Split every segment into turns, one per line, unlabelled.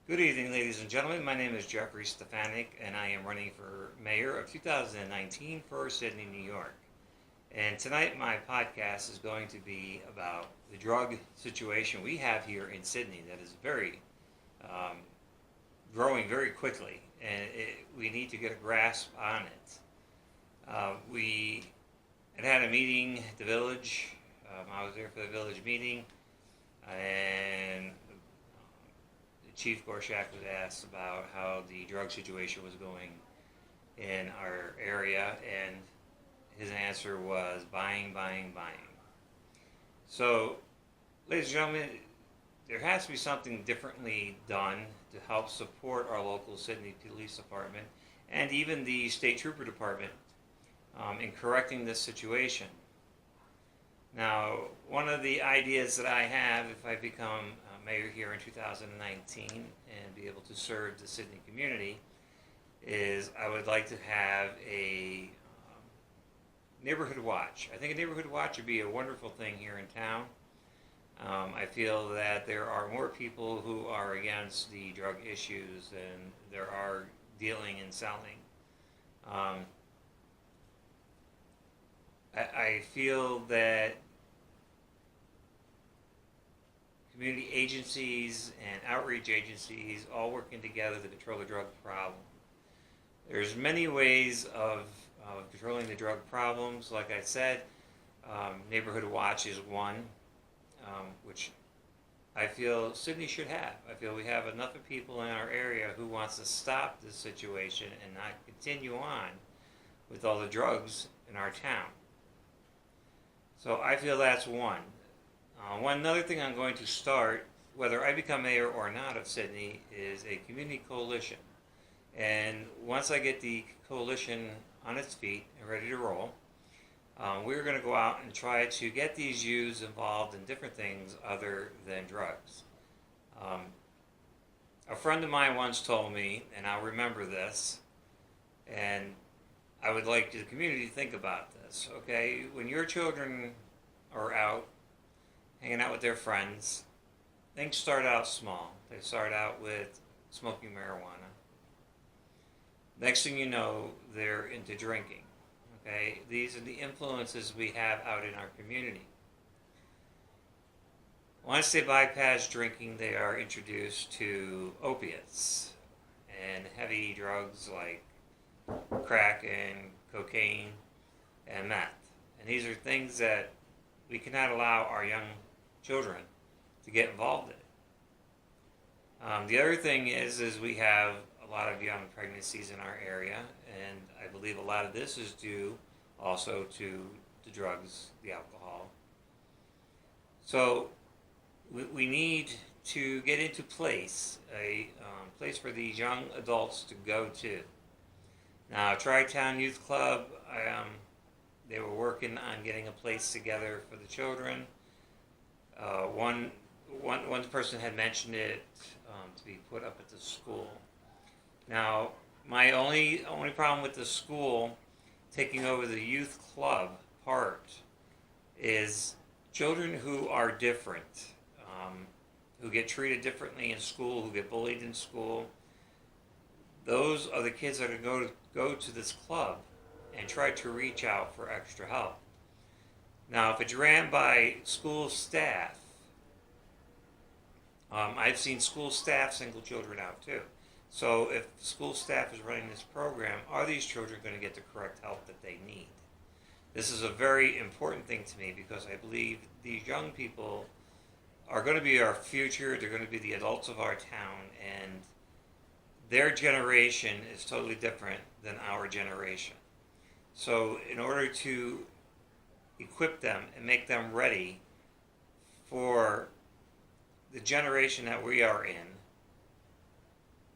Good evening, ladies and gentlemen. My name is Jeffrey Stefanek, and I am running for mayor of 2019 for Sidney, New York. And tonight, my podcast is going to be about the drug situation we have here in Sidney that is um, growing very quickly, and we need to get a grasp on it. We had a meeting at the village. I was there for the village meeting, and Chief Gorshak was asked about how the drug situation was going in our area, and his answer was buying, buying, buying. So, ladies and gentlemen, there has to be something differently done to help support our local Sidney Police Department and even the State Trooper Department in correcting this situation. Now, one of the ideas that I have if I become mayor here in 2019 and be able to serve the Sidney community is I would like to have a neighborhood watch. I think a neighborhood watch would be a wonderful thing here in town. I feel that there are more people who are against the drug issues than there are dealing and selling. Um, I feel that community agencies and outreach agencies all working together to control the drug problem. There's many ways of controlling the drug problems. Like I said, Neighborhood Watch is one, which I feel Sidney should have. I feel we have enough of people in our area who wants to stop this situation and not continue on with all the drugs in our town. So I feel that's one. One other thing I'm going to start, whether I become mayor or not of Sidney, is a community coalition. And once I get the coalition on its feet and ready to roll, we're going to go out and try to get these youths involved in different things other than drugs. A friend of mine once told me, and I'll remember this, and I would like the community to think about this, okay? When your children are out hanging out with their friends, things start out small. They start out with smoking marijuana. Next thing you know, they're into drinking. Okay, these are the influences we have out in our community. Once they bypass drinking, they are introduced to opiates and heavy drugs like crack and cocaine and meth. And these are things that we cannot allow our young children to get involved in. The other thing is we have a lot of young pregnancies in our area, and I believe a lot of this is due also to the drugs, the alcohol. So we need to get into place, a place for these young adults to go to. Now, Tri-Town Youth Club, they were working on getting a place together for the children. One person had mentioned it to be put up at the school. Now, my only problem with the school taking over the youth club part is children who are different, who get treated differently in school, who get bullied in school. Those are the kids that are going to go to this club and try to reach out for extra help. Now, if it's ran by school staff, I've seen school staff single children out too. So if school staff is running this program, are these children going to get the correct help that they need? This is a very important thing to me because I believe these young people are going to be our future. They're going to be the adults of our town, and their generation is totally different than our generation. So in order to equip them and make them ready for the generation that we are in,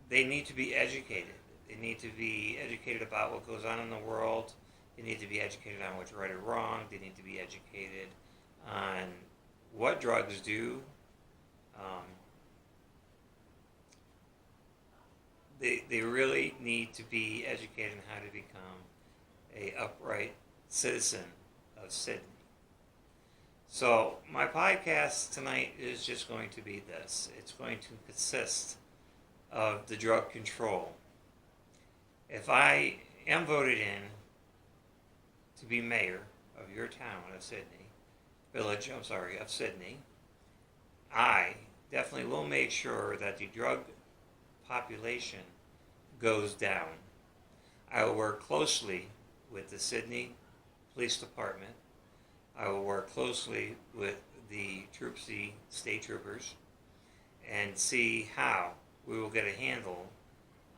they need to be educated. They need to be educated about what goes on in the world. They need to be educated on what's right or wrong. They need to be educated on what drugs do. They really need to be educated on how to become a upright citizen of Sidney. So my podcast tonight is just going to be this. It's going to consist of the drug control. If I am voted in to be mayor of your town of Sidney, of Sidney, I definitely will make sure that the drug population goes down. I will work closely with the Sidney Police Department. I will work closely with the state troopers, and see how we will get a handle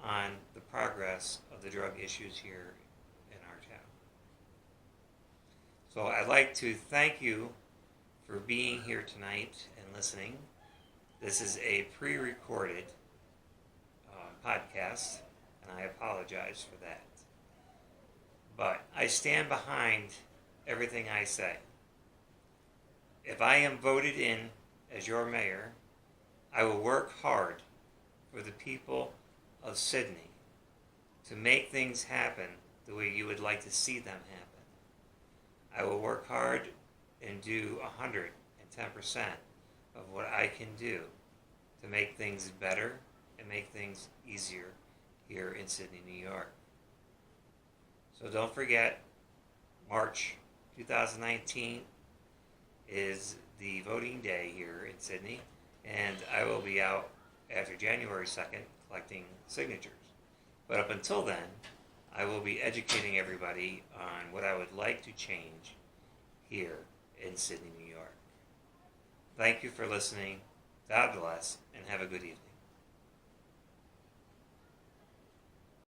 on the progress of the drug issues here in our town. So I'd like to thank you for being here tonight and listening. This is a pre-recorded podcast, and I apologize for that. But I stand behind everything I say. If I am voted in as your mayor, I will work hard for the people of Sidney to make things happen the way you would like to see them happen. I will work hard and do 110% of what I can do to make things better and make things easier here in Sidney, New York. So don't forget, March 2019 is the voting day here in Sidney, and I will be out after January 2nd collecting signatures. But up until then, I will be educating everybody on what I would like to change here in Sidney, New York. Thank you for listening. God bless, and have a good evening.